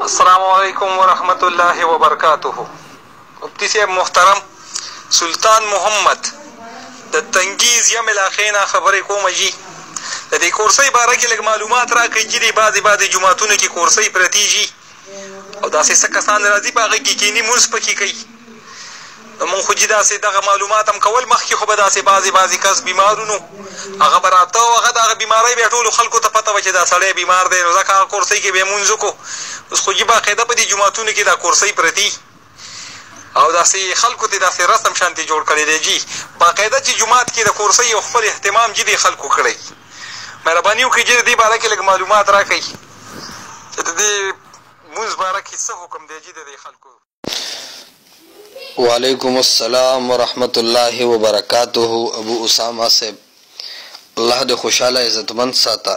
अस्सलामुअलैकुम वरहमतुल्लाहि वबरकातुहु। मुफ्ती साहब मोहतरम सुल्तान मोहम्मद د تنگیز یم علاقې نه خبرې کوم جي د دې کورسۍ باره کې لږ معلومات راکړئ چې د بعضې جوماتونو کې کورسۍ پرتې جي او داسې څه کسان راځي په هغه کې کیني مونځ پکې کوي. نو مونږ خو جي داسې دغه معلومات هم کول مخکې خو به داسې بعضې کس بیمارونو هغه به راته او هغه د هغه بیمارۍ بیا ټولو خلکو ته پته وه چې دا سړی بیمار دی نو ځکه هغه کورسۍ کې به یې مونځ وکړو. اوس خو جي باقاعده په دې جوماتونو کې دا کورسۍ پرتې او داسې خلکو ته داسې رسم شانتې جوړ کړی دی جي باقاعده چې جومات کې د کورسۍ یو خپل اهتمام جي دی خلکو کړی. مهرباني وکړئ جي د دې باره کې لږ معلومات راکړئ چې د دې مونځ باره کې څه حکم دی جي د دې خلکو. وعلیکم السلام ورحمت الله وبرکاتہ. ابو اسامہ صاحب الله د خوشاله عزتمند ساته.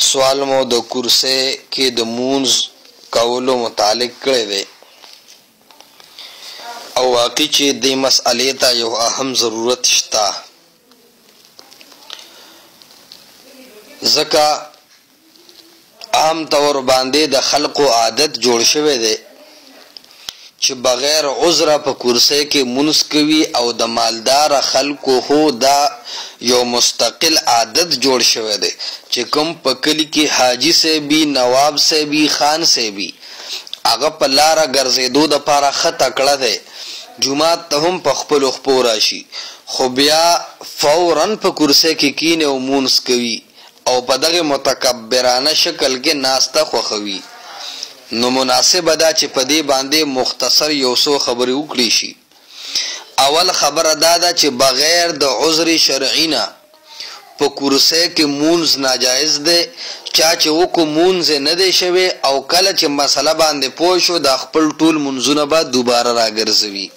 سوال مو د کورسۍ کې د مونځ کولو متعلق کړی دی او واقعي چې دې مسئلې ته یو اهم ضرورت شته ځکه عام طور باندې د خلقو عادت جوړ شوی دی چې بغیر عذره په کورسۍ کې مونځ کوي او د مالدار خلکو خو دا یو مستقل عادت جوړ شوی دی چې کوم په کلي کې حاجي صاحبي نواب صاحبي خان صاحبي هغه په لاره ګرځېدو دپاره ښه تکړه دی جومات ته هم په خپلو خپو راشي خو بیا فوراً په کورسۍ کې کینې او مونځ کوي او په دغه متکبرانه شکل کې ناسته خوښوي. نو مناسبه ده چې په دې باندې مختصر یو څو خبرې وکړي شي. اول خبره دا ده چې بغیر د عذر شرعي نه په کورسۍ کې مونځ ناجایز دی. چا چې وکړو مونځ یې نه دی شوی او کله چې مسله باندې پوه شو دا خپل ټول مونځونه به دوباره راګرځوي.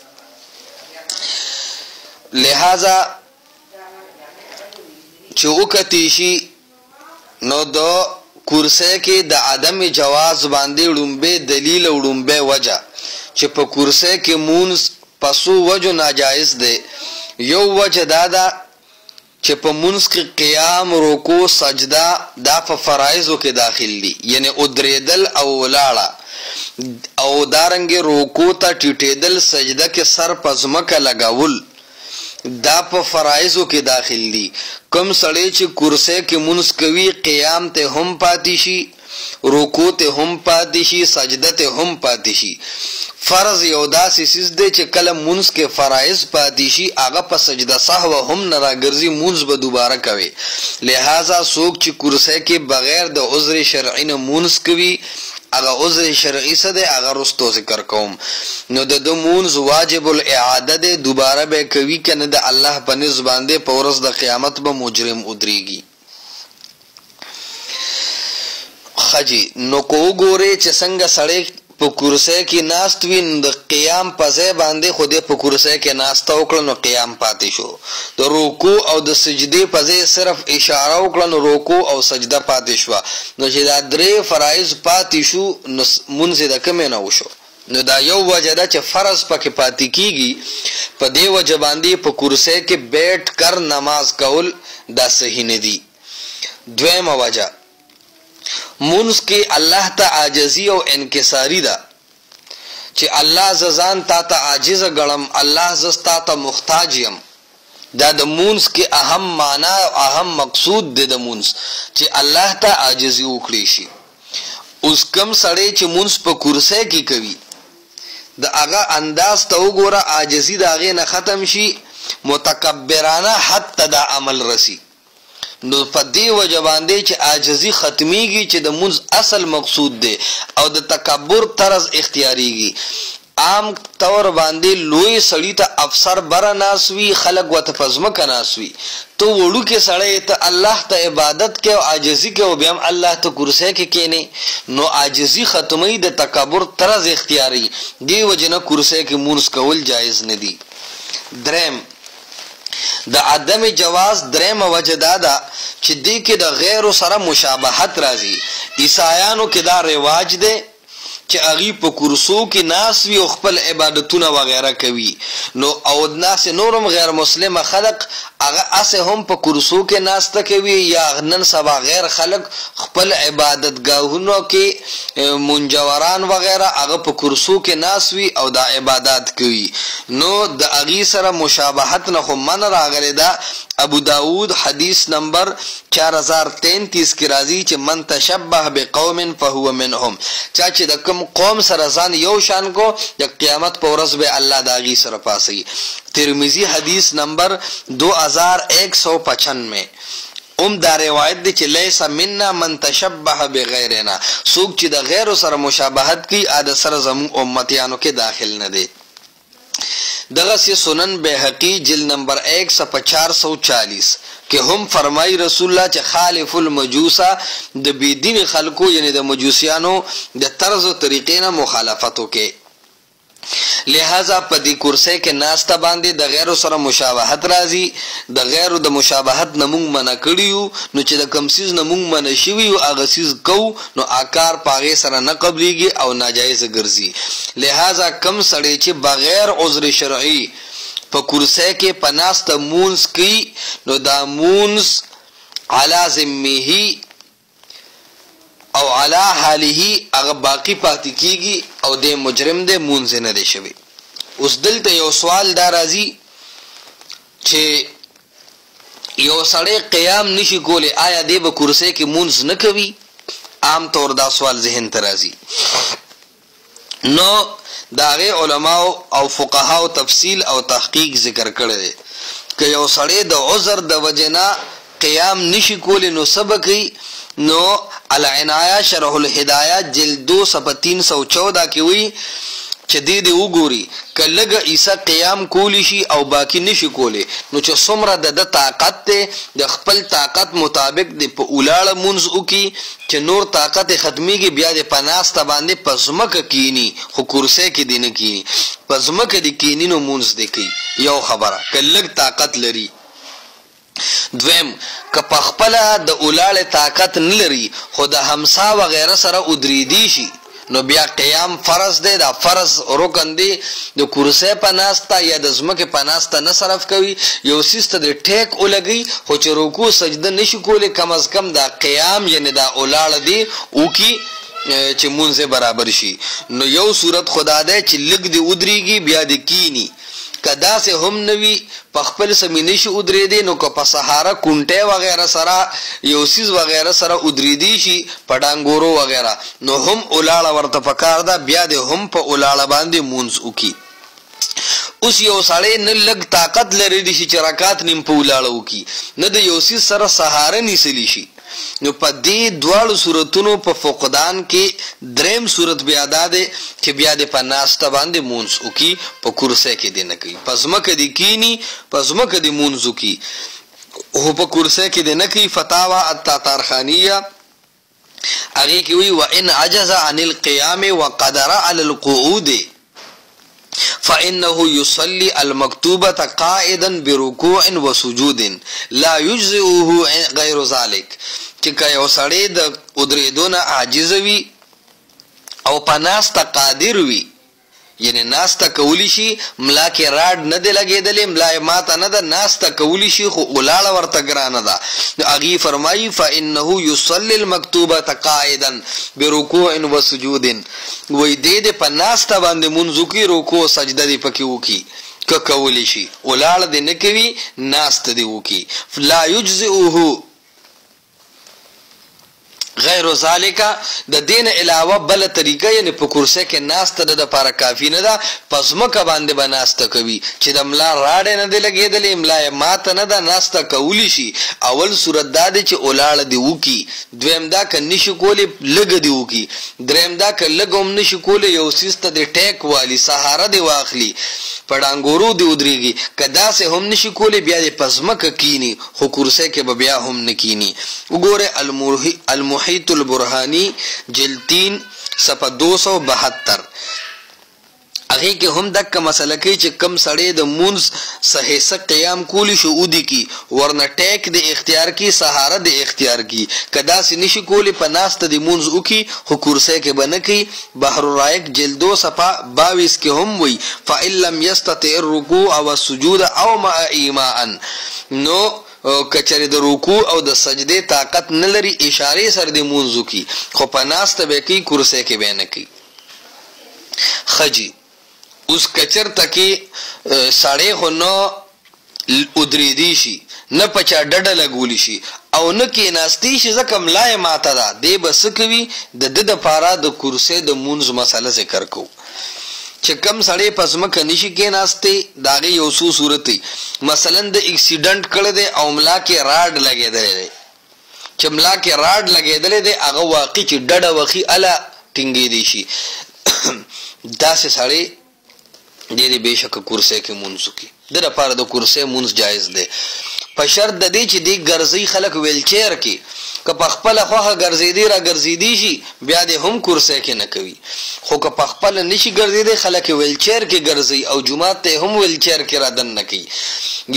لہذا چې وکتی شي نو د کورسۍ کې د عدم جواز باندې ړومبی دلیل او ړومبی وجه چې په کورسۍ کې مونځ په څو وجو ناجایز دی. یو وجه دا ده چې په مونځ کې قیام رکوع سجده دا په فرایضو کې داخل دي یعنی ادریدل او ولاړه او دارنګې رکوع ته ټیټېدل سجده کې سر په ځمکه لګول دا په فرایضو کې داخل دي. کوم سړی چې کورسۍ کې مونځ کوي قیام ته هم پاتې شي رکوع ته هم پاتې شي سجده ته هم پاتې شي. فرض یو داسې څیز دی چې کله مونځ کې فرایض پاتې شي هغه په سجده سهوه هم نه راګرځي مونځ به دوباره کوي. لہذا څوک چې کورسۍ کې بغیر د عذر شرعي نه مونځ کوي هغه عذر شرعي څه دی هغه رستو ذکر کوم. نو د ده مونځ واجب الاعاده دی دوباره به کوي که نه د الله په نزد باندې په ورځ د قیامت به مجرم ودرېږي. ښه جي نو که وګورې چې څنګه سړی په کورسۍ کې ناست وي نو د قیام په ځای باندې خو دې په کورسۍ کې ناسته وکړه نو قیام پاتې شو. د رکوع او د سجدې په ځای صرف اشاره وکړه نو رکوع او سجده پاتې شوه. نو چې دا درې فرایض پاتې شو نو مونځ یې د کومې نه وشو. نو دا یو وجه ده چې فرض پکې پاتې کیږي. په دې وجه باندې په کورسۍ کې بیټ کر نماز کول دا صحیح نه دي. دویمه وجه مونځ کې الله ته عاجزي او انکساري ده چې الله زه ځان تا ته عاجزه ګڼم الله زه ستا ته محتاج یم. دا د مونځ کې اهم معنا او اهم مقصود دی د مونځ چې الله ته عاجزي وکړی شي. اوس کم سړی چې مونځ په کورسۍ کې کوي د هغه انداز ته وګوره عاجزي د هغې نه ختم شي متکبرانه حد ته دا عمل رسی. نو په دې وجه باندې چې عاجزي ختمیږي چې د مونځ اصل مقصود دی او د تکبر طرز اختیاریږي. عام طور باندې لوی سړي ته افسر بره ناست وي خلک ورته په ځمکه ناست وي تو وړوکې سړی ته الله ته عبادت کوي او عاجزي کوي او بیا هم الله ته کورسۍ کې کښېنې نو عاجزي ختموي د تکبر طرز اختیاري. دې وجې نه کورسۍ کې مونځ کول جایز نه دي. دریم د عدم جواز درېمه وجه دا ده چې دې کې د غیرو سره مشابهت راځي. عیسایانو کې دا رواج دی چې هغه په کرسو کې ناس وي او خپل عبادتونه وغیرہ کوي نو او ناس نورم غیر مسلمه خلق هغه اسه هم په کرسو کې ناسته کوي یا نن سبا غیر خلق خپل عبادتګاهونو کې منجوران وغیرہ هغه په کرسو کې ناس وي او دا عبادت کوي نو د هغه سره مشابهت نه هم من راغلی دا ابو داود حدیث نمبر 4033 کی راضی چې من تشبه بقوم فهو منهم چا چې د کوم قوم سره ځان یو شان کو د قیامت په ورځ به الله دا غي سره پاسي ترمذی حدیث نمبر 2195 دا روایت دی چې لیس منا من تشبه بغیرنا څوک چې د غیر سره مشابهت کوي ا د سره زمو امتیانو کې داخل نه دی دغه سنن بهقی جلد نمبر 1 صفحه 440 کہ ہم فرمائی رسول اللہ چا خالف المجوسا د بیدین خلقو یعنی د مجوسیانو د طرز و طریقینا مخالفتو کے لہذا پدی کرسے کے ناستا باندے د غیر سره مشابهت رازی د غیر د مشابهت نمونگ منع کریو نو چې د کم سیز نمونگ منع شویو آغا سیز کو نو آکار پاغی سره نقبلیگی او ناجائز گرزی لہذا کم سڑے چی بغیر عذر شرعی پا کرسے کے پناست مونز کی نو دا مونز علا ذمیہی او علا حالی اگر باقی پاتی کیگی او دے مجرم دے مونز نه دے شوی اس دلتا یو سوال دا رازی چھے یو سڑے قیام نشی کولے آیا دے با کرسے کی مونز نکوی عام طور دا سوال ذہن ترازی نو داغه علماء او فقهاء تفصیل او تحقیق ذکر کړی دی کہ یو سړی د عذر د وجنا قیام نشی کولی نو سبقی نو العنایہ شرح الہدایہ جلد 2 صفحہ 314 کی ہوئی چه دی دی وګوري کلګه عیسی قیام کولی شي او باقی نشي کولی نو چې څومره د طاقت ته د خپل طاقت مطابق د په اولاړه منځ وکي چې نور طاقت ختميږي بیا د پناسته باندې پزمک کینی خو کرسه کې دینه کینی پزمک د کینی نو منځ دی کی یو خبره کلګ طاقت لري دویم که پخپله د اولاړه طاقت نه لري خو د همسا وغیرہ سره ادریدي شي نو بیا قیام فرض دی دا فرض رکن دی د کرسه پناستا یا د زمکه پناستا نه صرف کوي یو سیسته د ټیک ولګي خو چې رکوع سجده نشي کولی کم از کم دا قیام یعنی دا اولاړه دی او کی چې مونږه برابر شي نو یو صورت خدا ده چې لګ دی ودریږي بیا د کینی کدا سے هم نوی پخپل سمینش ادریدی نو که پسحارا کونٹے وغیرہ سرا یوسیز وغیرہ سرا ادریدی شی پڑانگورو وغیرہ نو هم اولالا ورطا پکار دا بیا دے هم پا اولالا باندے مونز اکی اس یو ساڑے نل لگ طاقت لردی شی چرکات نیم پا اولالا اکی ند یوسیز سرا سحارا نیسلی شی نو پا دی دوالو صورتونو پا فقدان کے درم صورت بیادا دے کہ بیادے پا ناستا باندے مونز اکی پا کرسے کے دے نکی پزمک دی کینی پزمک دی مونز اکی ہو پا کرسے کے دے نکی فتاوہ التاتارخانیہ اگے کی ہوئی وَإِنْ عَجَزَ عَنِ الْقِيَامِ وَقَدَرَ عَلَى الْقُعُودِ فإنه يصلي المكتوبة قائدا بركوع وسجود لا يجزئه غير ذلك چکا یو سړی د ادریدون عاجز وي او پناستا قادر وي یعنی ناستا کولی شي ملا کې راډ نه دی لګېدلې ملا ماته نه ده ناستا کولی شي خو اولاړه ورته ګرانه ده هغې فرمایي فانه یصلي المکتوبه قائدا برکوع وسجود وی دې د په ناستا باندې مونځ وکړي رکوع سجده دې پکې وکړي که کولی شي اولاړه دې نه کوي ناسته دې وکړي لا یجزئه غیر ذالکا د دین علاوه بل طریقه یعنی په کرسه کې ناسته د لپاره کافی نه ده پس مکه باندې بناسته کوي چې د ملا راډه نه دی لګېدلې ملا ماته نه ده ناسته کولی شي اول صورت دا دی چې اولاړه دی وکي دویم دا که نشي کولی لګ دی وکي دریم دا که لګ هم نشي کولی یو سیسته د ټیک والی سهاره دی واخلي پړانګورو دی ودرېږي که داسې هم نشي کولی بیا د پزمکه کینی خو کرسه کې به بیا هم نه کینی وګوره المحیط البرهانی جلد 3 صفحہ 272 هغه کې هم دک مسله کې چې کم سړی د مونږ صحیح قیام کولی شو ودی کی ورنه ټیک د اختیار کی سهاره د اختیار کی کدا س نشي کولی په ناست د مونږ وکي خو کورسه کې بنکی بحر الرائق جلد 2 صفحه 22 کې هم وی فإن لم يستطع الركوع والسجود او مع ایماء نو کچری د رکوع او د سجده طاقت نه لري اشاره سره د مونږ وکي خو په ناست به کی کورسه کې بنکی خجی اوس کچر تکي ساړې خو نو ادریدي شي نه پچا ډډه لګولی شي او نه کې ناستی شي ځکه ملای ماته ده دی بس کوي د د پاره د کورسې د مونږ مسله ذکر کو چې کم سړی پس مکه نشي کې ناسته داغه یو څو صورت مثلا د اکسیډنټ کړه دی او ملا کې راډ لګیدل دی چې ملا کې راډ لګیدل دی هغه واقعي چې ډډه وخی الا ټینګې دی شي داسې سړی ډېرې بېشکه کورسۍ کې مونځ وکړي د لپاره د کورسۍ مونځ جایز دی په شرط د دې چې دې ګرځي خلک ویلچیر کې که په خپله خوښه ګرځېدی را ګرځېدی شي بیا دې هم کورسۍ کې نه کوي خو که په خپله نشي ګرځېدی خلک ویلچیر کې ګرځي او جومات ته هم ویلچیر کې را دن نه کوي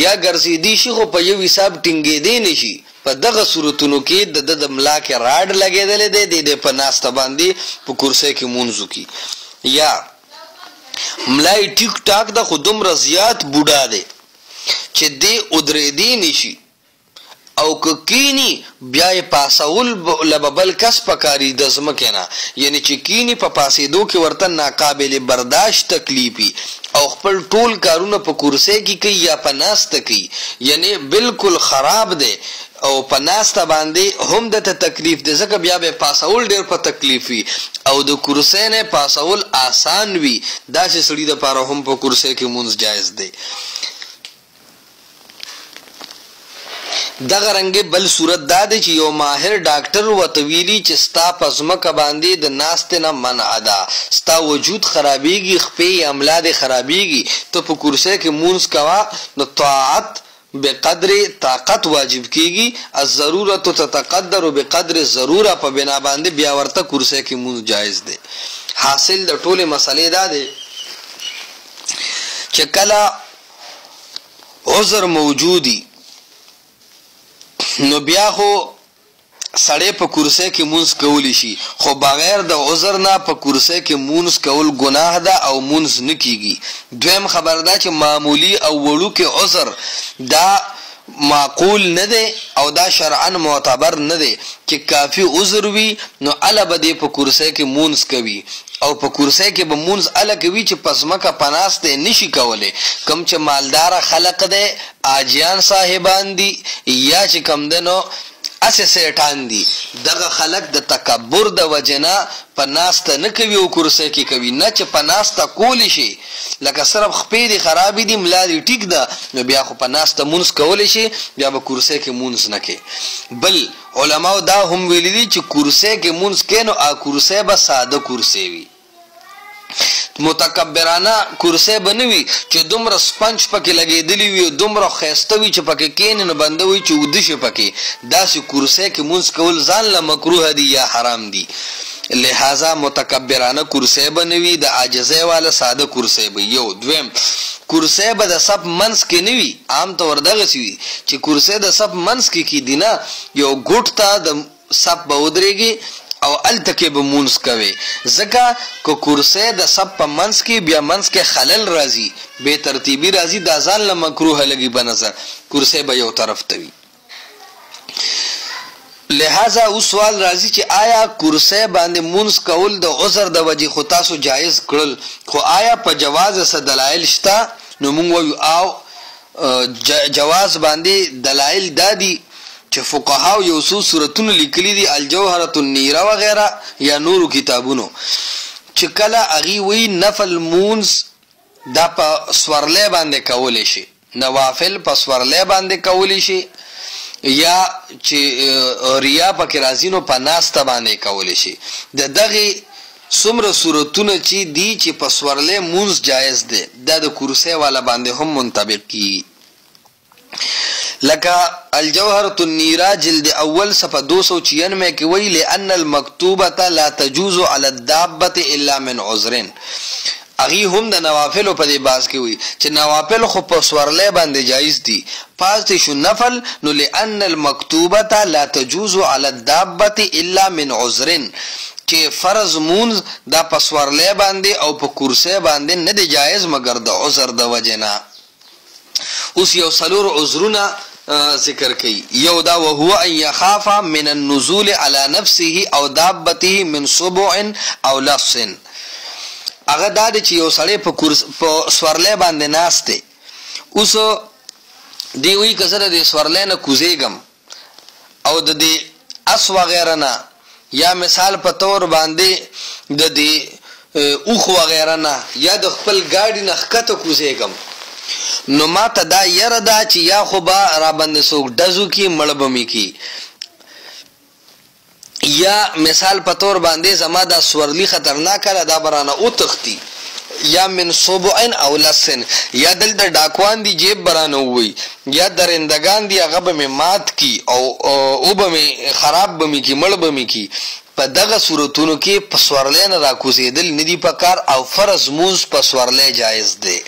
یا ګرځېدی شي خو په یو حساب ټینګېدی نه شي په دغه صورتونو کې د ملا کې راډ لګېدلی دی د په ناسته باندې په کورسۍ کې مونځ وکړي یا ملای ټیک ټاک د خو دومره زیات بوډا دی چې دی ادریدی نشي او که کینی بیا یې پاسول له بل کس پکاري د ځمکې نه یعنی چې کینی په پاسېدو کې ورته ناقابل برداشت تکلیفي او خپل ټول کارونه په کورسۍ کې کوي یا په ناسته کوي یعنی بالکل خراب دی او په ناسته باندې هم د تکلیف دی ځکه بیا به پاسول ډېر په تکلیف وي او د کورسۍ نه پاسول آسان وي داسې سړي دپاره هم په کورسۍ کې مونځ جایز دی دغه رنګه بل صورت دا دی چې یو ماهر ډاکټر ورته ویلي چې ستا په ځمکه باندې د ناستې نه منع ده ستا وجود خرابېږي خپې یا ملا دې خرابېږي ته په کورسۍ کې مونځ کوه نو طاعت بقدر طاقت واجب کیږي الضرورت تتقدر بقدر الضروره په بنا باندې بیا ورته کورسۍ کې مونځ جایز دی حاصل د ټولې مسلې دا دی چې کله عذر موجودی نو بیا خو سړی په کورسۍ کې مونځ کولی شي خو بغیر د عذر نه په کورسۍ کې مونځ کول ګناه ده او مونځ نه کیږي دویم خبر ده چې معمولی او وړوکی عذر دا معقول نه دی او دا شرعا معتبر نه دی چې کافی عذر وي نو اله به دی په کورسۍ کې مونځ کوي او په کورسۍ کې به مونځ اله کوي چې په ځمکه په ناستی نشي کولی کوم چې مالداره خلق دی آجیان صاحبان دي یا چې کوم دی نو اسې سیټان دي دغه خلک د تکبر د وجې نه په ناسته نه کوي او کورسۍ کې کوي نه چې په ناسته کولی شي لکه صرف خپې دې خرابې دي ملا دې ټیک ده نو بیا خو په ناسته مونځ کولی شي بیا به کورسۍ کې مونځ نه کوي بل علماو دا هم ویلي دي چې کورسۍ کې مونځ کوي نو کورسۍ به ساده کورسۍ وي متکبرانه کورسۍ به نه وي چې دومره سپنج پکې لګېدلی وي دومره ښایسته وي چې پکې کښېني نو بنده وي چې اوده شي پکې داسې کورسۍ کې مونځ کول ځان له مکروه دي یا حرام دي لہذا متکبرانه کورسۍ به نه وي د عاجزۍ والا ساده کورسۍ به یو دویم کورسۍ به د صف منځ کې نه وي عام طور دغسې وي چې کورسۍ د صف منځ کې کېدي نه یو ګوټ ته د صف به ودرېږي او الته کې به مونځ کوي ځکه که کورسۍ د صف په منځ کې بیا منځ کې خلل راځي بې ترتیبي راځي دا ځان له مکروهه لګي په نظر کورسۍ به یو طرف ته وي لہذا اوس سوال راځي چې آیا کورسۍ باندې مونځ کول د عذر د وجې خو تاسو جایز کړل خو آیا په جواز څه دلایل شته نو مونږ وایو او جواز باندې دلایل دا دي چې فقهاو یو څو صورتونه لیکلي دي الجوهرة النیره وغیره یا نورو کتابونو چې کله هغې وایي نفل مونځ دا په سورلی باندې کولی شي نوافل په سورلی باندې کولی شي یا چې ریا پکې راځي نو په ناسته باندې کولی شي د دغې څومره صورتونه چې دي چې په سورلی مونځ جایز دی دا د کورسۍ والا باندې هم منطبق کیږي لکه الجوهرة النیره جلد اول صفحه 296 کې وایي لأن المکتوبة لا تجوز على الدابة الا من عذر هغه هم د نوافل په دې باز کې وي چې نوافل خو په سورلې باندې جایز دي پاتې شو نفل نو لأن المکتوبه لا تجوز على الدابه الا من عذر چې فرض مونز دا په سورلې باندې او په کرسي باندې نه دی جایز مگر د عذر د وجنا اوس یو څلور عذرونه ذکر کوي یو دا وهو ان يخاف من النزول على نفسه او دابته من سبع او لص هغه دا چې یو سړی په سورلې باندې ناشته اوس دی وی کسره د سورلې نه کوزېګم او د دې اس وغیرہ نه یا مثال په تور باندې د دې اوخ وغیرہ نه یا د خپل ګاډي نه ښکته کوزېګم نو ما ته دا یره دا چې یا خو به را باندې څوک ډزو کی مړ به مې کی یا مثال په تور باندې زما دا سورلی خطرناکه دا برانه او تختی یا من صبعن او لسن یا دلته ډاکوان دی جیب برانه وي یا درندگان دی هغه به مات کی او به خراب به می کی مړ به می کی په دغه صورتونو کې په سورلې نه راکوزېدل ندی پکار او فرض مونز په سورلې جایز دی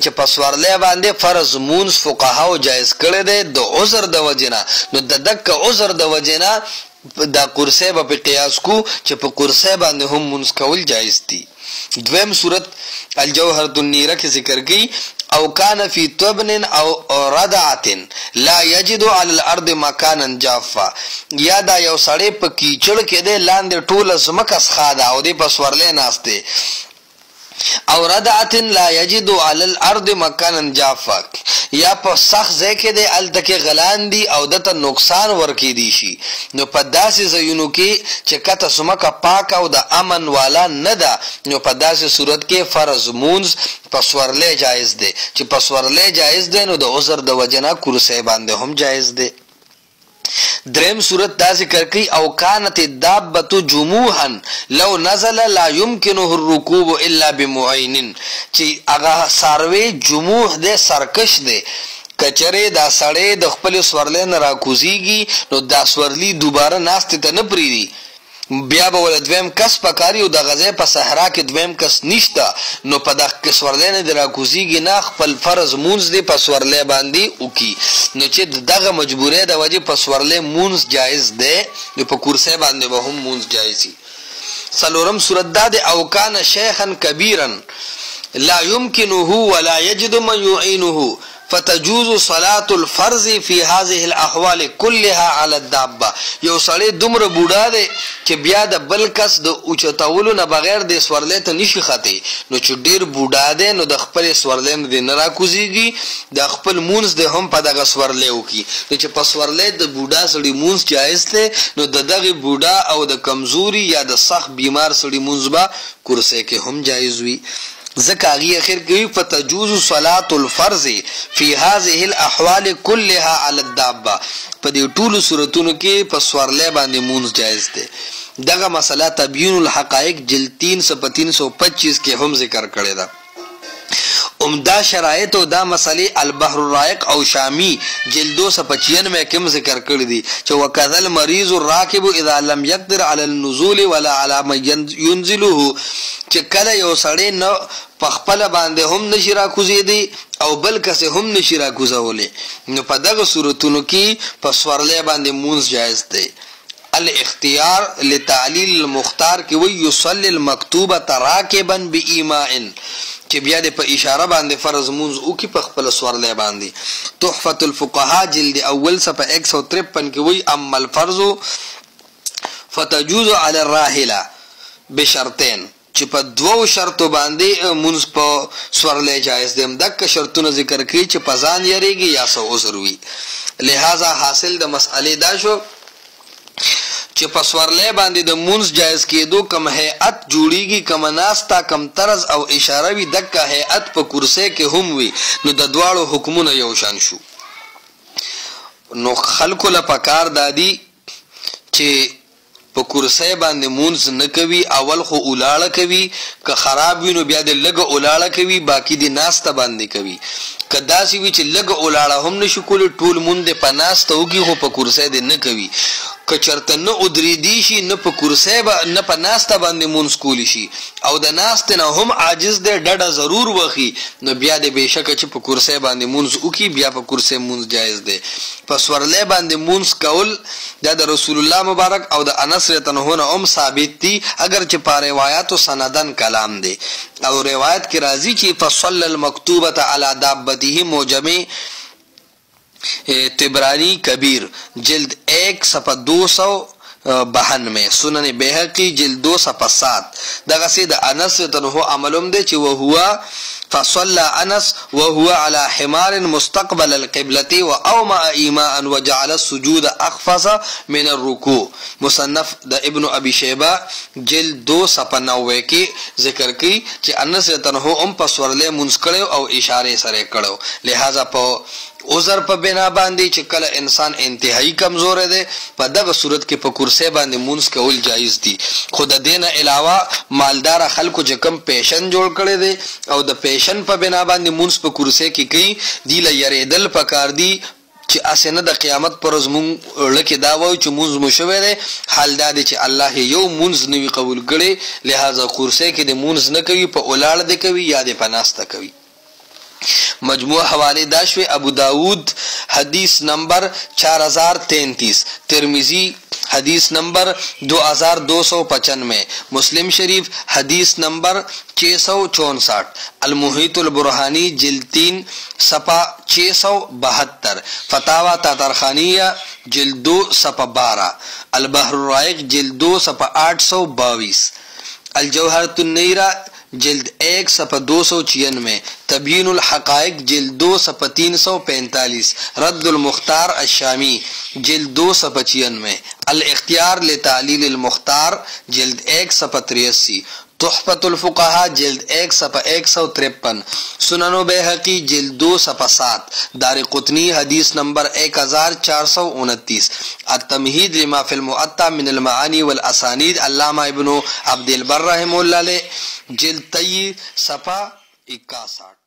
چې په سورلې باندې فرض مونز فقهاو جایز کړی دی د عذر د وجنه نو د دک عذر د وجنه دا کرسي په قیاس کو چې په کرسي باندې هم مونز کول جایز دي دویم صورت الجوهر النيره کې ذکر کی او کان فی طبن او ردعه لا یجد علی الارض مکانا جافا یا دا یو سړی په کیچړ کې دی لاندې ټوله زمکه ښاده او دی په سورلې ناشته او ردعه لا یجد علی الارض مکانا جافا یا په سخت ځای کې دی الته کې غلان دي او دته نقصان ورکی دي شي نو په داسې ځایونو کې چې کته سمکه پاک او د امن والا نه ده نو په داسې صورت کې فرض مونز په سورلې جایز دی چې په سورلې جایز دی نو د عذر د وجنا کرسي باندې هم جایز دی دریم صورت دا ذکر کی او کانت الدابه جموحا لو نزل لا يمكنه الركوب الا بمعين چې هغه ساروي جموح دے سرکش دے کچره دا سړی د خپل سورلې نه راکوزیږي نو دا سورلی دوباره ناشته ته نه پریدي بیا به ول دویم کس پکاري او د غزې په صحرا کې دویم کس نشته نو په دغه سورلې نه راکوزیږي نه خپل فرض مونز دی په سورلې باندې وکي نو چې دغه مجبورې د وجه په سورلې مونز جایز دی نو په کرسي باندې به هم مونز جایز دي څلورم صورت دا او کان شیخا کبیرا لا يمكنه ولا يجد من يعينه فتجوز صلاة الفرض في هذه الاحوال كلها على الدابه یو سړی دومره بوډا دی چې بیا د بل کس د اوچتولو نه بغیر د سورلې ته نشي خاطي نو چې ډیر بوډا دی نو د خپل سورلې نه راکوزیږي د خپل مونز د هم په دغه سورلې وکي چې په سورلې د بوډا سړی مونز جایز دی نو د دغه بوډا او د کمزوري یا د سخت بیمار سړی مونز با کرسي کې هم جایز وي زکاغی اخر کوي فتجوز صلاة الفرض فی هذه الاحوال كلها على الدابه په دې ټولو صورتونو کې په سورلې باندې مونږ جایز ده دغه مسله تبیین الحقائق جلد 325 کې هم ذکر کړی ده عمدہ شرائط او دا مسئله البحر الرائق او شامی جلد 295 کې ذکر کړی دي چې وکذل مریض الراکب اذا لم يقدر على النزول ولا على من ينزله چې کله یو سړی نو په خپل باندې هم نشي راکوزیدي او بل کس هم نشي راکوزولې نو په دغه صورتونو کې په سورلې باندې مونږ جایز دی الاختیار لتعلیل المختار کې وی يصلي المكتوبه راکبا بإيماء چې بیا د په اشاره باندې فرض مونږ او کې په خپل سورلې باندې تحفه الفقهاء جلد اول صفحه 153 کې وی اما الفرض فتجوز على الراحله بشرطين چې په دوو شرطو باندې مونږ په سورلې جایز دي دغه شرطونه ذکر کړي چې په ځان یریږي یا څه عذر وي لہذا حاصل د مسئله دا شو چې په سورلې باندې د مونږ جایز کېدو کم هيئت جوړیږي کم ناستا کم طرز او اشاره وي دغه هيئت په کرسي کې هم وي نو د دواړو حکمونه یو شان شو نو خلکو له پکار دادی چې په کرسي باندې مونږ نه کوي اول خو اولاړه کوي که خراب وي نو بیا د لګ اولاړه کوي باقی د ناستا باندې کوي کدا سی وی چې لګ اولاړه هم نشو کول ټول مونږ په ناس ته وګي خو په کرسۍ دې نه کوي که چرته نه ادریدي شي نه په کرسۍ نه په ناسته باندې مونځ کولی شي او د ناستې نه هم عاجز دی ډډه ضرور وخي نو بیا دې بېشکه چې په کرسۍ باندې مونځ وکړي بیا په کرسۍ مونځ جایز دی په سورلی باندې مونځ کول دا د رسول الله مبارک او د انس رضی الله عنه هم ثابت دي اگر چې په روایاتو سندن کلام دی او روایت کې راځي چې فصل المکتوبة علی دابته موجمه تبرانی کبیر جلد 1 صفحہ 292 سنن بیہقی جلد 2 صفحہ 7 دغه سي د انس تنه عملم دی چې وهو فصلى انس وهو على حمار مستقبل القبلة واومأ ايماء وجعل السجود اخفض من الركوع مصنف د ابن ابي شيبه جلد 2 صفحہ 90 کې ذکر کوي چې انس تنه هم په سورلې منځ کړو او اشاره سره کړو لہذا په عذر په بنا باندې چې کله انسان انتهایی کمزور دی په دغه صورت کې په کرسۍ باندې مونږ کول جایز دي خو د دین علاوه مالدار خلکو چې کم پیشن جوړ کړي دي او د پیشن په بنا باندې مونږ په کرسۍ کې کوي دی له یریدل پکار دي چې اسنه د قیامت پر ورځ مونږ لکه دا وایو چې مونږ مو شوی دی حال دا دی چې الله یو مونږ نوي قبول کړي لہذا کرسۍ کې د مونږ نه کوي په اولاړ دی کوي یا د په ناسته کوي مجموع حوالے داشوے ابو داود حدیث نمبر 4033 ترمذی حدیث نمبر 2295 مسلم شریف حدیث نمبر 664 المحیط البرہانی جلد 3 صفحہ 672 فتاوی تاترخانیہ جلد 2 صفحہ 12 البحر الرائق جلد 2 صفحہ 822 الجوہرۃ النیرہ جلد 1 صفحہ 296 تبیین الحقائق جلد 2 صفحہ 345 رد المختار الشامی جلد 2 صفحہ 96 الاختیار لتعلیل المختار جلد 1 صفحہ 83 تحفۃ الفقہاء جلد 1 صفحہ 153 سنن بیہقی جلد 2 صفحہ 7 دارقطنی حدیث نمبر 1429 التمہید لما فی المؤطا من المعانی والاسانید علامہ ابن عبد البر رحمہ اللہ علیہ جلد 23 صفحہ 61